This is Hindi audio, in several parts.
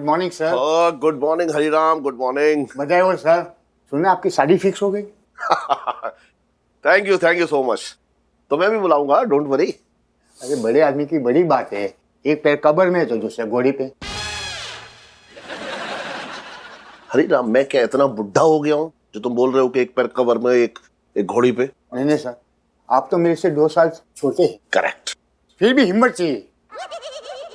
Good morning sir. Good morning Hariram, good morning. बधाई हो सर, सुना आपकी शादी फिक्स हो गई। Thank you so much. तो मैं भी बुलाऊंगा, डोंट वरी। अरे बड़े आदमी की बड़ी बात है, एक पैर कब्र में तो दूसरा घोड़ी पे। हरिराम, मैं क्या इतना बुढ़ा हो गया हूँ जो तुम बोल रहे हो कि एक पैर कब्र में एक घोड़ी पे? नहीं सर, आप तो मेरे से 2 साल छोटे हैं। करेक्ट। फिर भी हिम्मत चाहिए।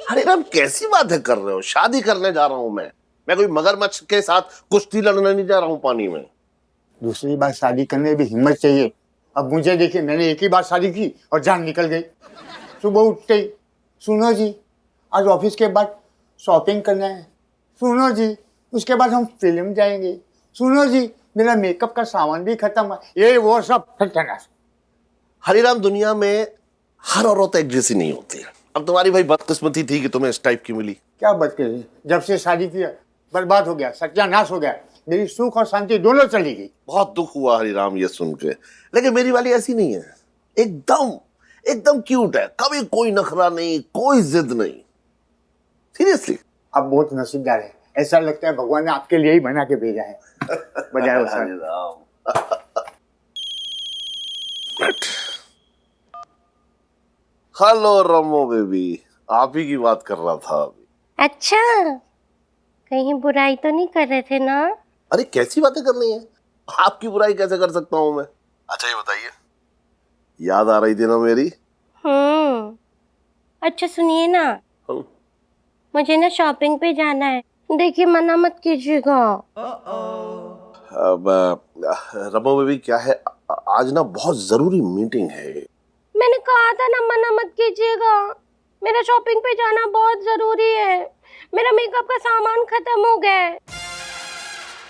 हरिराम, कैसी बातें कर रहे हो? शादी करने जा रहा हूँ मैं कोई मगरमच्छ के साथ कुश्ती लड़ने नहीं जा रहा हूँ पानी में। दूसरी बार शादी करने में भी हिम्मत चाहिए। अब मुझे देखिए, मैंने एक ही बार शादी की और जान निकल गई। सुबह उठते ही, सुनो जी आज ऑफिस के बाद शॉपिंग करना है, सुनो जी उसके बाद हम फिल्म जाएंगे, सुनो जी मेरा मेकअप का सामान भी खत्म है, ये वो सब खतरनाक। हरिराम, दुनिया में हर औरत एक जैसी नहीं होती। अब तुम्हारी भाई बदकिस्मती थी कि तुम्हें इस टाइप की मिली। क्या बदकिस्मती, जब से शादी किया बर्बाद हो गया, सत्यानाश हो गया। मेरी सुख और शांति दोनों चली गई। बहुत दुख हुआ हरिराम ये सुन के, लेकिन मेरी वाली ऐसी नहीं है। एकदम क्यूट है, कभी कोई नखरा नहीं, कोई जिद नहीं। सीरियसली आप बहुत नसीबदार है, ऐसा लगता है भगवान ने आपके लिए ही बना के भेजा है। बजाय हो सर। हेलो रमो बेबी, आप ही की बात कर रहा था अभी। अच्छा, कहीं बुराई तो नहीं कर रहे थे ना? अरे कैसी बातें कर रही हैं? आपकी बुराई कैसे कर सकता हूं मैं? अच्छा ये बताइए, याद आ रही थी ना मेरी? अच्छा सुनिए ना, मुझे ना शॉपिंग पे जाना है, देखिए मना मत कीजिएगा। अब रमो बेबी क्या है, आज ना बहुत जरूरी मीटिंग है। मैंने कहा था ना मना मत कीजिएगा, मेरा शॉपिंग पे जाना बहुत जरूरी है। मेरा मेकअप का सामान खत्म हो गया है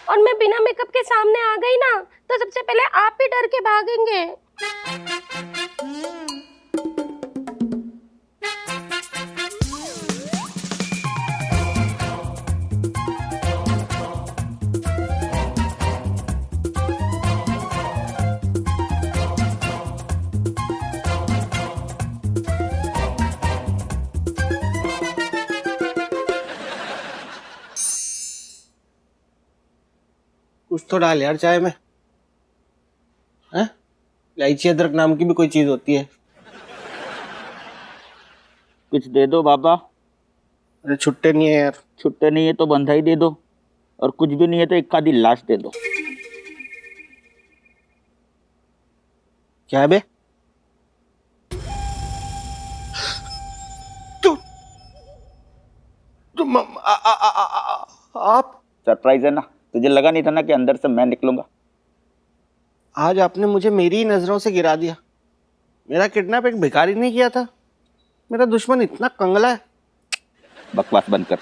और मैं बिना मेकअप के सामने आ गई ना तो सबसे पहले आप ही डर के भागेंगे। कुछ तो डाल यार चाय में, हैं? इलायची अदरक नाम की भी कोई चीज होती है। कुछ दे दो बाबा। अरे छुट्टे नहीं है यार। छुट्टे नहीं है तो बंधाई दे दो, और कुछ भी नहीं है तो एक आधी लाश दे दो। क्या है बे? तुम आप सरप्राइज है ना, तुझे लगा नहीं था ना कि अंदर से मैं निकलूंगा? आज आपने मुझे मेरी ही नजरों से गिरा दिया। मेरा किडनैप एक भिखारी ने किया था। मेरा दुश्मन इतना कंगला है। बकवास बंद कर।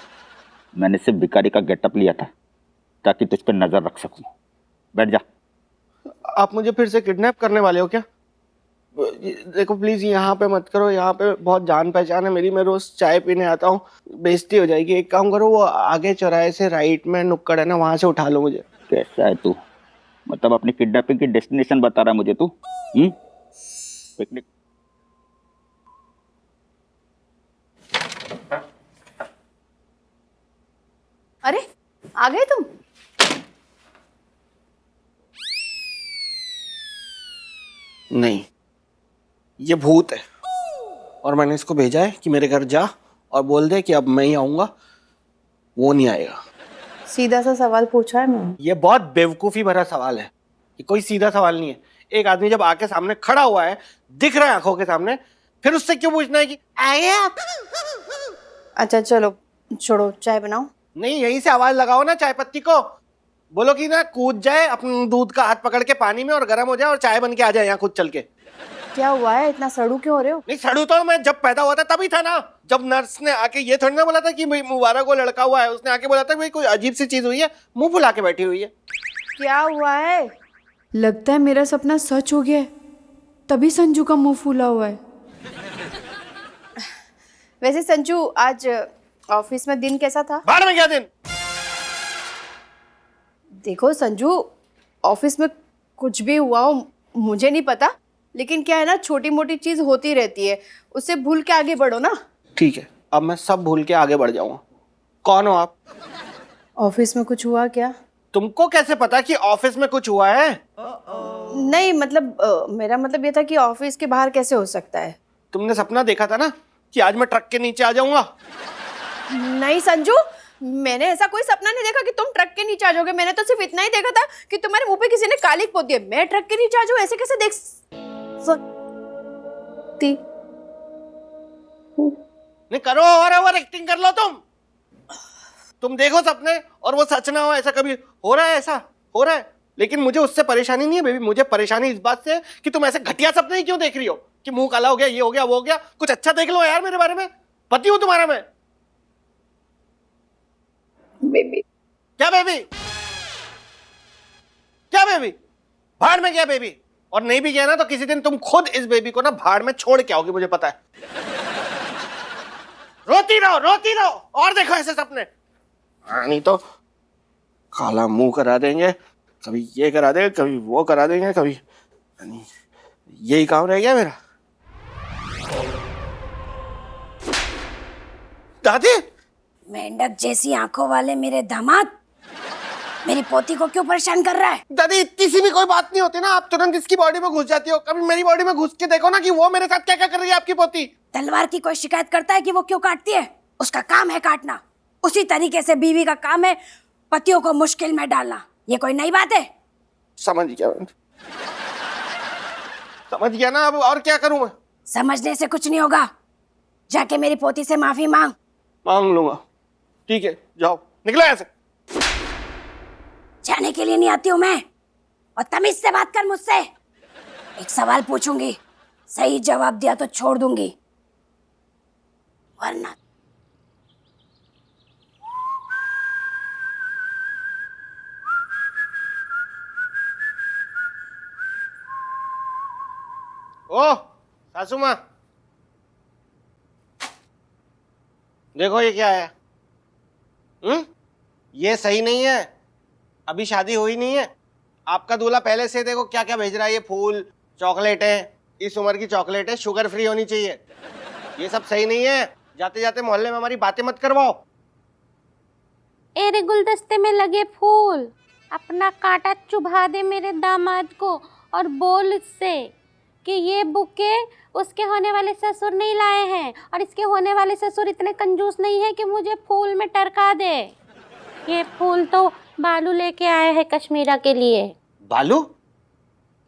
मैंने सिर्फ भिखारी का गेटअप लिया था ताकि तुझ पर नजर रख सकूं। बैठ जा। आप मुझे फिर से किडनैप करने वाले हो क्या? देखो प्लीज यहाँ पे मत करो, यहाँ पे बहुत जान पहचान है मेरी, मैं रोज चाय पीने आता हूँ, बेइज्जती हो जाएगी। एक काम करो, वो आगे चौराहे से राइट में नुक्कड़ है ना, वहां से उठा लो मुझे। कैसा है तू? मतलब अपनी किडनैपिंग की डेस्टिनेशन बता रहा मुझे तू? पिकनिक? अरे आ गए तुम? नहीं, ये भूत है और मैंने इसको भेजा है कि मेरे घर जा और बोल दे कि अब मैं ही आऊंगा, वो नहीं आएगा। सीधा सा सवाल पूछा है मैंने। ये बहुत बेवकूफी भरा सवाल है, ये कोई सीधा सवाल नहीं है। एक आदमी जब आके सामने खड़ा हुआ है, दिख रहा है आंखों के सामने, फिर उससे क्यों पूछना है कि आए आप? अच्छा चलो छोड़ो, चाय बनाओ। नहीं, यहीं से आवाज लगाओ ना चाय पत्ती को, बोलो कि ना कूद जाए अपने दूध का हाथ पकड़ के पानी में और गर्म हो जाए और चाय बन के आ जाए यहाँ खुद चल के। क्या हुआ है, इतना सड़ू क्यों हो रहे हो? नहीं सड़ू तो मैं जब पैदा हुआ था तभी था ना, जब नर्स ने आके ये थोड़ी ना बोला था कि मुबारक को लड़का हुआ है, उसने आके बोला था भाई कोई अजीब सी चीज हुई है, मुंह फुला के बैठी हुई है। क्या हुआ है? लगता है मेरा सपना सच हो गया है, तभी संजू का मुंह फूला हुआ है। वैसे संजू आज ऑफिस में दिन कैसा था? बाहर में क्या दिन? देखो संजू, ऑफिस में कुछ भी हुआ हो मुझे नहीं पता, लेकिन क्या है ना, छोटी मोटी चीज होती रहती है, उससे भूल के आगे बढ़ो ना। ठीक है, अब मैं सब भूल के आगे बढ़ जाऊंगा। कौन हो आप? ऑफिस में कुछ हुआ क्या? तुमको कैसे पता कि ऑफिस में कुछ हुआ है? नहीं मतलब मेरा मतलब ये था कि ऑफिस के बाहर कैसे हो सकता है? तुमने सपना देखा था ना कि आज मैं ट्रक के नीचे आ जाऊंगा। नहीं संजू, मैंने ऐसा कोई सपना नहीं देखा कि तुम ट्रक के नीचे आ जाओगे। मैंने तो सिर्फ इतना ही देखा था कि तुम्हारे मुंह पे किसी ने कालिक पोत दिया। मैं ट्रक के नीचे आ जाऊं ऐसे कैसे देख सकती? नहीं करो, और ओवर एक्टिंग कर लो तुम देखो सपने और वो सच ना हो, ऐसा कभी हो रहा है? ऐसा हो रहा है। लेकिन मुझे उससे परेशानी नहीं है बेबी, मुझे परेशानी इस बात से है कि तुम ऐसे घटिया सपने ही क्यों देख रही हो कि मुंह काला हो गया, ये हो गया, वो हो गया। कुछ अच्छा देख लो यार मेरे बारे में, पति हूं तुम्हारा मैं। बेबी क्या बेबी? क्या बेबी? भाड़ में गया बेबी। और नहीं भी गया ना तो किसी दिन तुम खुद इस बेबी को ना भाड़ में छोड़ के आओगी, मुझे पता है। रोती रहो और देखो ऐसे सपने। नहीं तो काला मुंह करा देंगे, कभी ये करा देंगे, कभी वो करा देंगे, कभी यही काम रह गया मेरा। दादी, मेंढक जैसी आंखों वाले मेरे दामाद मेरी पोती को क्यों परेशान कर रहा है? दादी इतनी सी भी कोई बात नहीं होती ना, आप तुरंत इसकी बॉडी में घुस जाती हो। कभी मेरी बॉडी में घुस के देखो ना कि वो मेरे साथ क्या क्या कर रही है आपकी पोती। तलवार की कोई शिकायत करता है कि वो क्यों काटती है? उसका काम है काटना। उसी तरीके से बीवी का काम है पतियों को मुश्किल में डालना। ये कोई नई बात है? समझ गया ना। अब और क्या करूं मैं? समझने से कुछ नहीं होगा। जाके मेरी पोती से माफी मांग लूंगा। ठीक है, जाओ, निकलो यहाँ से। जाने के लिए नहीं आती हूँ मैं। और तमीज से बात कर मुझसे। एक सवाल पूछूंगी, सही जवाब दिया तो छोड़ दूंगी, वरना ओ सासू माँ, देखो ये क्या है। ये सही नहीं है। अभी शादी हुई नहीं है। आपका दूल्हा पहले से देखो क्या क्या भेज रहा है, ये फूल, चॉकलेटें। इस उम्र की चॉकलेटें शुगर फ्री होनी चाहिए। ये सब सही नहीं है। जाते जाते मोहल्ले में हमारी बातें मत करवाओ। एरे गुलदस्ते में लगे फूल अपना कांटा चुभा दे मेरे दामाद को और बोल इससे कि ये बुके उसके होने वाले ससुर नहीं लाए हैं और इसके होने वाले ससुर इतने कंजूस नहीं है कि मुझे फूल में टरका दे। ये फूल तो बालू लेके आए हैं कश्मीरा के लिए। बालू?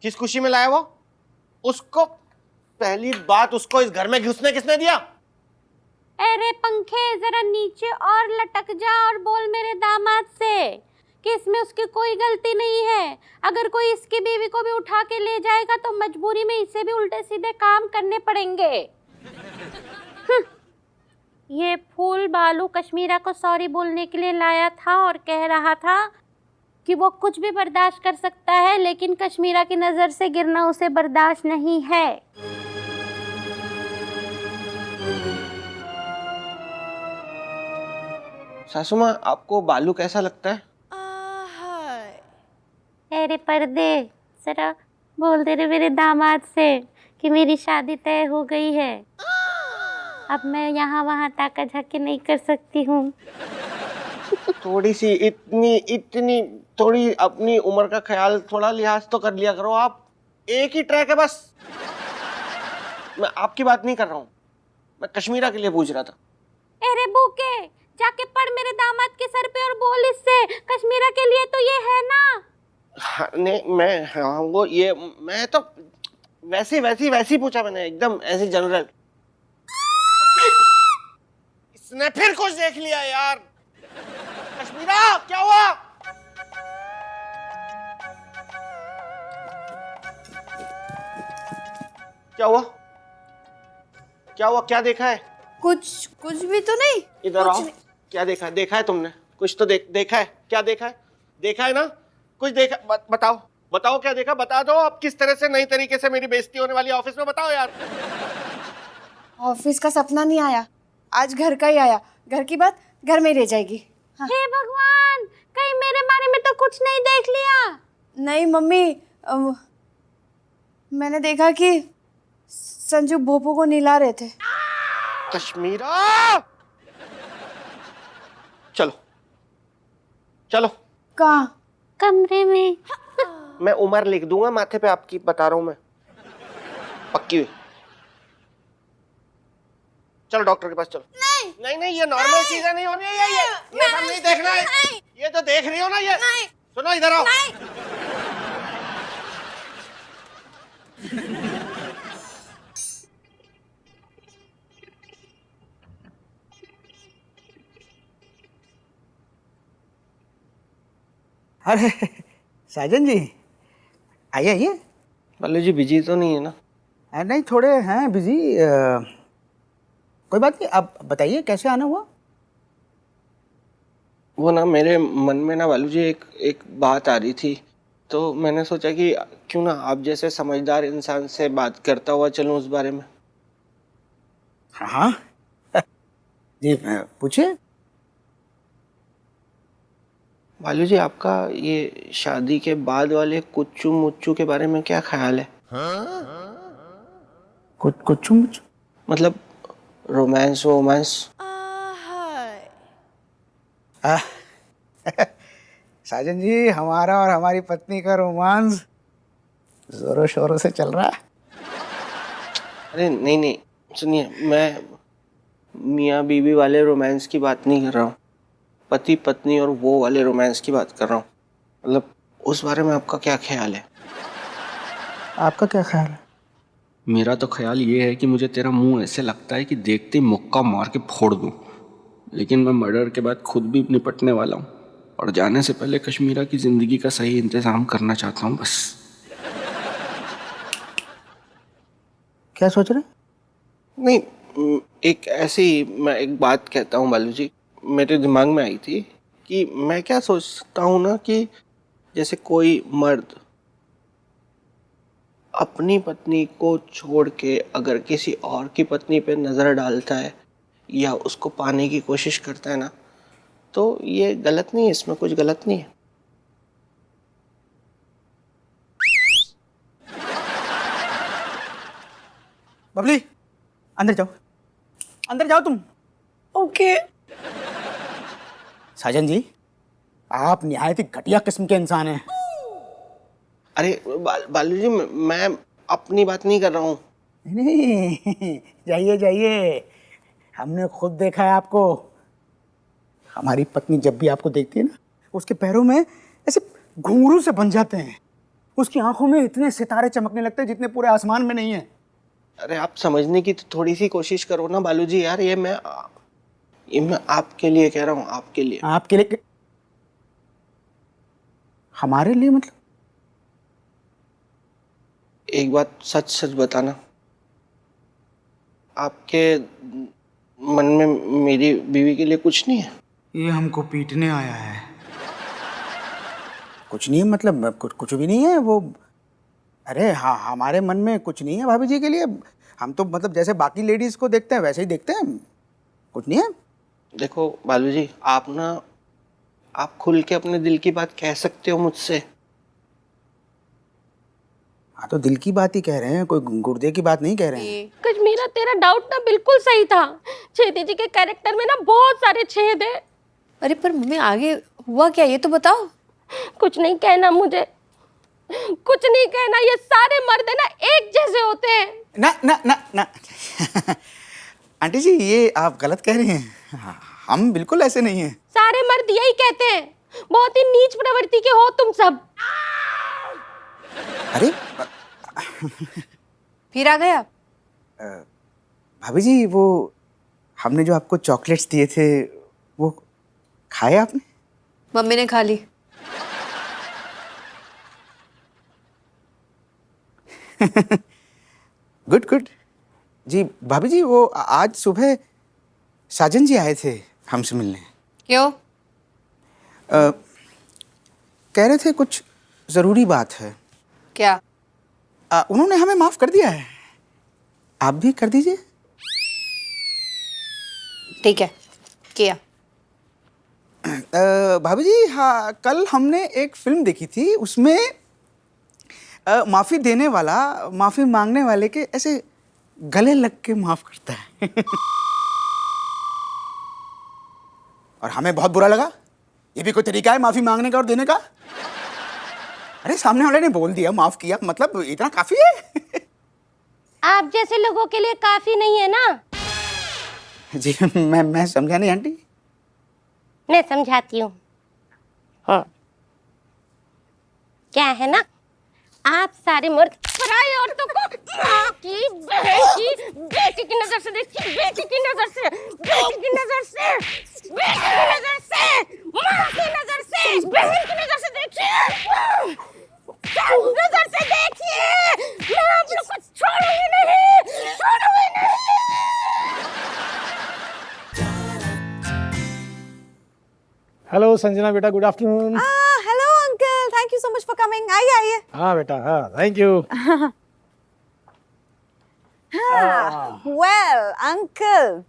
किस खुशी में लाया वो? उसको पहली बात, उसको इस घर में घुसने किसने दिया? अरे पंखे जरा नीचे और लटक जा और बोल मेरे दामाद से कि इसमें उसकी कोई गलती नहीं है। अगर कोई इसकी बीवी को भी उठा के ले जाएगा तो मजबूरी में इसे भी उल्टे सीधे काम करने पड़ेंगे। ये फूल बालू कश्मीरा को सॉरी बोलने के लिए लाया था और कह रहा था कि वो कुछ भी बर्दाश्त कर सकता है, लेकिन कश्मीरा की नजर से गिरना उसे बर्दाश्त नहीं है। सासू माँ, आपको बालू कैसा लगता है? अरे पर्दे, जरा बोल दे रहे मेरे दामाद से कि मेरी शादी तय हो गई है। अब मैं यहाँ वहाँ ताका झाकी नहीं कर सकती हूँ। थोड़ी सी इतनी थोड़ी अपनी उम्र का ख्याल, थोड़ा लिहाज तो कर लिया करो आप। एक ही ट्रैक है बस। मैं आपकी बात नहीं कर रहा हूँ, मैं कश्मीरा के लिए पूछ रहा था। अरे बूके, जाके पढ़ मेरे दामाद के सर पे और बोल इससे कश्मीरा के लिए तो ये है ना। हाँ, नहीं मैं तो वैसी पूछा मैंने, एकदम ऐसी जनरल। इसने फिर कुछ देख लिया यार। कश्मीरा, क्या हुआ? क्या देखा है? कुछ भी तो नहीं। इधर आओ। क्या देखा है तुमने? कुछ तो देखा है। क्या देखा है ना? कुछ देखा? बताओ क्या देखा, बता दो। अब किस तरह से नई तरीके से मेरी बेइज्जती होने वाली ऑफिस में, बताओ यार। ऑफिस का सपना नहीं आया, आज घर का ही आया। घर की बात घर में ही रह जाएगी। हाँ। हे भगवान, कहीं मेरे बारे में तो कुछ नहीं देख लिया? नहीं मम्मी, मैंने देखा कि संजू भोपू को नहला रहे थे। कश्मीरा, चलो चलो। कहाँ? कमरे में। मैं उम्र लिख दूंगा माथे पे आपकी, बता रहा हूं मैं, पक्की हुई। चलो डॉक्टर के पास चलो। नहीं नहीं नहीं, ये नॉर्मल चीजें नहीं हो रही है, ये सब नहीं देखना है। ये जो देख रही हो ना, ये सुनो, इधर आओ। अरे साजन जी, आइए आइए। बालू जी बिजी तो नहीं है ना? नहीं, थोड़े हैं बिजी। कोई बात नहीं, आप बताइए कैसे आना हुआ। वो ना मेरे मन में ना बालू जी एक बात आ रही थी, तो मैंने सोचा कि क्यों ना आप जैसे समझदार इंसान से बात करता हुआ चलूं उस बारे में। हाँ जी, पूछिए। बालू जी, आपका ये शादी के बाद वाले कुच्चू मुच्चू के बारे में क्या ख्याल है? कुछ मतलब रोमांस वोमांस। साजन जी, हमारा और हमारी पत्नी का रोमांस जोरों शोरों से चल रहा है। अरे नहीं नहीं, सुनिए, मैं मियाँ बीवी वाले रोमांस की बात नहीं कर रहा हूँ, पति पत्नी और वो वाले रोमांस की बात कर रहा हूँ। मतलब उस बारे में आपका क्या ख्याल है? आपका क्या ख्याल है? मेरा तो ख्याल ये है कि मुझे तेरा मुंह ऐसे लगता है कि देखते ही मुक्का मार के फोड़ दूं, लेकिन मैं मर्डर के बाद खुद भी निपटने वाला हूँ और जाने से पहले कश्मीरा की ज़िंदगी का सही इंतज़ाम करना चाहता हूँ बस। क्या सोच रहे? नहीं, एक ऐसी मैं एक बात कहता हूँ बालू जी, मेरे दिमाग में आई थी कि मैं क्या सोचता हूँ ना कि जैसे कोई मर्द अपनी पत्नी को छोड़ के अगर किसी और की पत्नी पे नज़र डालता है या उसको पाने की कोशिश करता है ना, तो ये गलत नहीं है, इसमें कुछ गलत नहीं है। बबली, अंदर जाओ, अंदर जाओ तुम। ओके। साजन जी, आप निहायत ही घटिया किस्म के इंसान हैं। अरे बालू जी, मैं अपनी बात नहीं कर रहा हूँ। नहीं, जाइए जाइए, हमने खुद देखा है आपको। हमारी पत्नी जब भी आपको देखती है ना, उसके पैरों में ऐसे घुंघरू से बन जाते हैं। उसकी आंखों में इतने सितारे चमकने लगते हैं जितने पूरे आसमान में नहीं है। अरे आप समझने की तो थोड़ी सी कोशिश करो ना बालू जी यार, ये मैं आपके लिए कह रहा हूँ, आपके लिए। आपके लिए? हमारे लिए मतलब? एक बात सच सच बताना, आपके मन में मेरी बीवी के लिए कुछ नहीं है? ये हमको पीटने आया है। कुछ नहीं है मतलब कुछ भी नहीं है वो। अरे हाँ, हमारे मन में कुछ नहीं है भाभी जी के लिए। हम तो मतलब जैसे बाकी लेडीज को देखते हैं वैसे ही देखते हैं, कुछ नहीं है। देखो बालू जी, आप खुल के अपने दिल की बात कह सकते हो मुझसे। हाँ, तो दिल की बात ही कह रहे हैं, कोई गुर्दे की बात नहीं कह रहे हैं। कश्मीरा, तेरा डाउट ना बिल्कुल सही था। छेदी जी के कैरेक्टर में ना बहुत सारे छेद है। अरे पर मम्मी, आगे हुआ क्या ये तो बताओ। कुछ नहीं कहना मुझे, कुछ नहीं कहना। ये सारे मर्द है ना एक जैसे होते हैं। ना ना ना ना आंटी जी, ये आप गलत कह रही हैं। हाँ, हम बिल्कुल ऐसे नहीं हैं। सारे मर्द यही कहते हैं। बहुत ही नीच प्रवृत्ति के हो तुम सब। अरे फिर आ गया? भाभी जी, वो हमने जो आपको चॉकलेट्स दिए थे वो खाए आपने? मम्मी ने खा ली। गुड गुड जी। भाभी जी, वो आज सुबह साजन जी आए थे हमसे मिलने। क्यों? कह रहे थे कुछ ज़रूरी बात है। क्या? उन्होंने हमें माफ़ कर दिया है, आप भी कर दीजिए। ठीक है, किया। भाभी जी, हाँ, कल हमने एक फिल्म देखी थी, उसमें माफ़ी देने वाला माफ़ी मांगने वाले के ऐसे गले लग के माफ़ करता है। और हमें बहुत बुरा लगा। ये भी कोई तरीका है माफी मांगने का और देने का? अरे सामने वाले ने बोल दिया, माफ किया, मतलब इतना काफी है। आप जैसे लोगों के लिए काफी नहीं है ना। जी मैं समझा नहीं आंटी। मैं समझाती हूँ। हाँ, क्या है ना, आप सारे मर्द पराई औरतों को माँ की, बहन की, बेटी की नजर से देखिए, बेटी की नजर से, बेटी की नजर से, बेटी की नजर से, माँ की नजर से, बहन की नजर से देखिए, सब नजर से देखिए। मैं आप लोग को छोड़ूंगी नहीं, छोड़ूंगी नहीं। हेलो संजना बेटा, good afternoon. Hello uncle, thank you so much for coming. आइए आइए। हाँ बेटा, हाँ थैंक यू। वेल अंकल,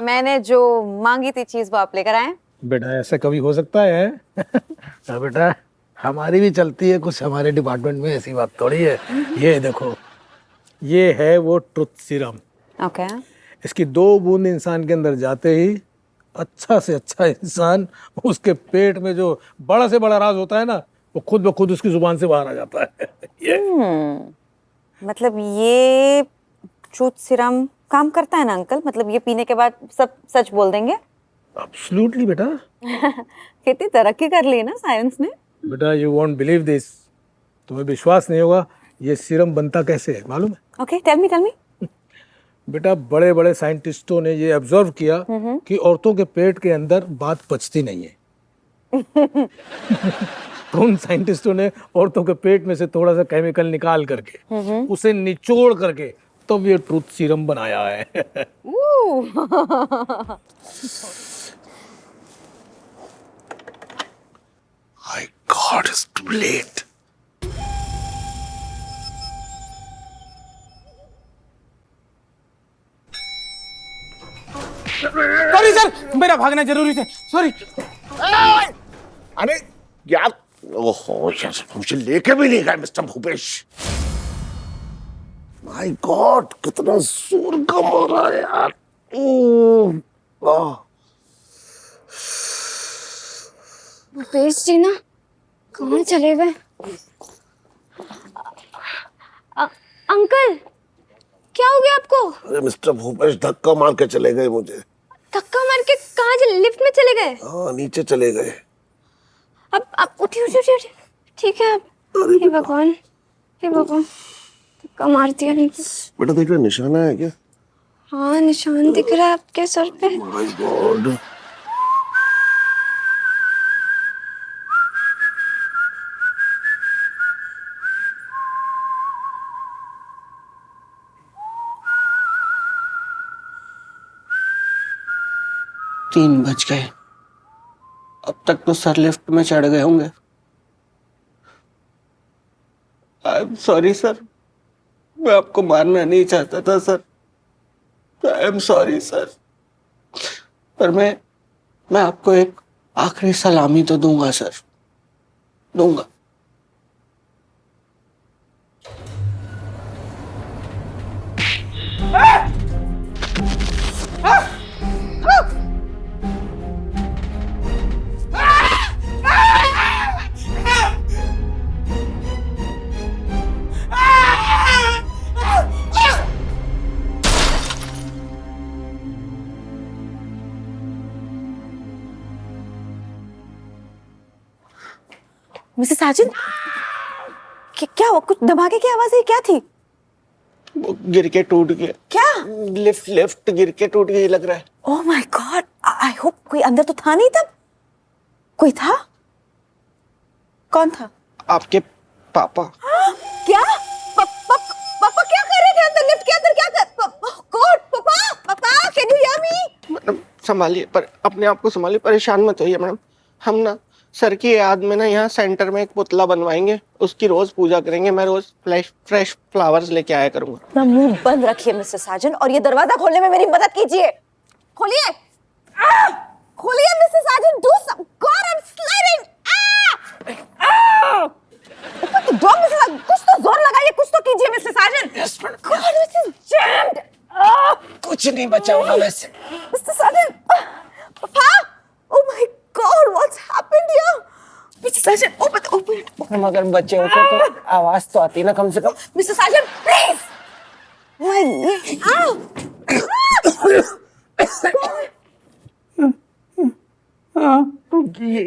मैंने जो मांगी थी चीज वो आप लेकर आए। बेटा ऐसा कभी हो सकता है? हाँ बेटा, हमारी भी चलती है कुछ हमारे डिपार्टमेंट में, ऐसी बात थोड़ी है। ये देखो, ये है वो ट्रुथ सीरम। ओके। इसकी 2 बूंद इंसान के अंदर जाते ही अच्छा से अच्छा इंसान, उसके पेट में जो बड़ा से बड़ा राज होता है ना, वो खुद ब खुद उसकी जुबान से बाहर आ जाता है। ये मतलब ये ट्रूथ सीरम काम करता है ना अंकल? मतलब ये पीने के बाद सब सच बोल देंगे? एब्सोल्युटली बेटा। कितनी तरक्की कर ली ना साइंस ने। बेटा यू वोंट बिलीव दिस, तुम्हें विश्वास नहीं होगा। ये सीरम बनता कैसे है मालूम है? Okay, tell me. बेटा बड़े बड़े साइंटिस्टों ने ये ऑब्जर्व किया कि औरतों के पेट के अंदर बात पचती नहीं है। तो उन साइंटिस्टों ने औरतों के पेट में से थोड़ा सा केमिकल निकाल करके उसे निचोड़ करके तब ये ट्रूथ सीरम बनाया है। My God, it's too late. Sorry sir, मेरा भागना जरूरी था, सॉरी। अरे यार, ओहो यार, मुझे लेके भी नहीं गए मिस्टर भूपेश। माय गॉड, कितना जोर का मारा है यार। भूपेश जी ना कहाँ चले गए? अंकल क्या हो गया आपको? अरे मिस्टर भूपेश धक्का मार के चले गए मुझे। धक्का मार के कहाँ? लिफ्ट में चले गए? हाँ, नीचे चले गए। अब उठिए। ठीक है अब। हे भगवान, धक्का मार दिया नहीं तो। बेटा देख रहे, निशाना है क्या? हाँ निशान दिख रहा है आपके सर पे। My God. तीन बज गए, अब तक तो सर लिफ्ट में चढ़ गए होंगे। आई एम सॉरी सर, मैं आपको मारना नहीं चाहता था sir. I am sorry sir, पर मैं आपको एक आखिरी सलामी तो दूंगा सर, दूंगा। मिसेस साजन, क्या कुछ धमाके की आवाज है? क्या थी? वो गिर के टूट गया। क्या? लिफ्ट गिर के टूट गई लग रहा है। Oh my God, I hope कोई अंदर तो था नहीं तब। कोई था? कौन था? आपके पापा। क्या? पापा क्या कर रहे थे अंदर लिफ्ट के अंदर? क्या कर? गॉड, पापा can you hear me? Madam संभालिए, पर अपने आप को संभालिए, परेशान मत होइए मैडम। हम ना सर की याद में ना यहाँ सेंटर में एक पुतला बनवाएंगे, उसकी रोज पूजा करेंगे। मैं रोज फ्रेश फ्लावर्स लेके आया करूंगा। अपना मुंह बंद रखिए मिस्टर साजन, और ये दरवाजा खोलने में मेरी मदद कीजिए। खोलिए, खोलिए mister Sajan, do some. God I am sliding. दो मिस्टर, कुछ तो जोर लगाइए, कुछ तो कीजिए mister Sajan. Yes madam. God this is jammed. कुछ नहीं बचा होगा वैसे। मिस्टर साजन, पापा साजन ओपन हम अगर बच्चे होते तो आवाज तो आती ना कम से कम। Mister Sajan please.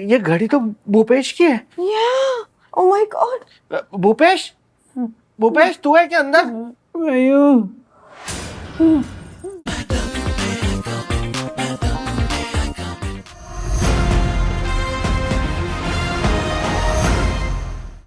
ये घड़ी तो भूपेश की है। या oh my God. Bhupesh, Bhupesh तू है क्या अंदर? मैं यूं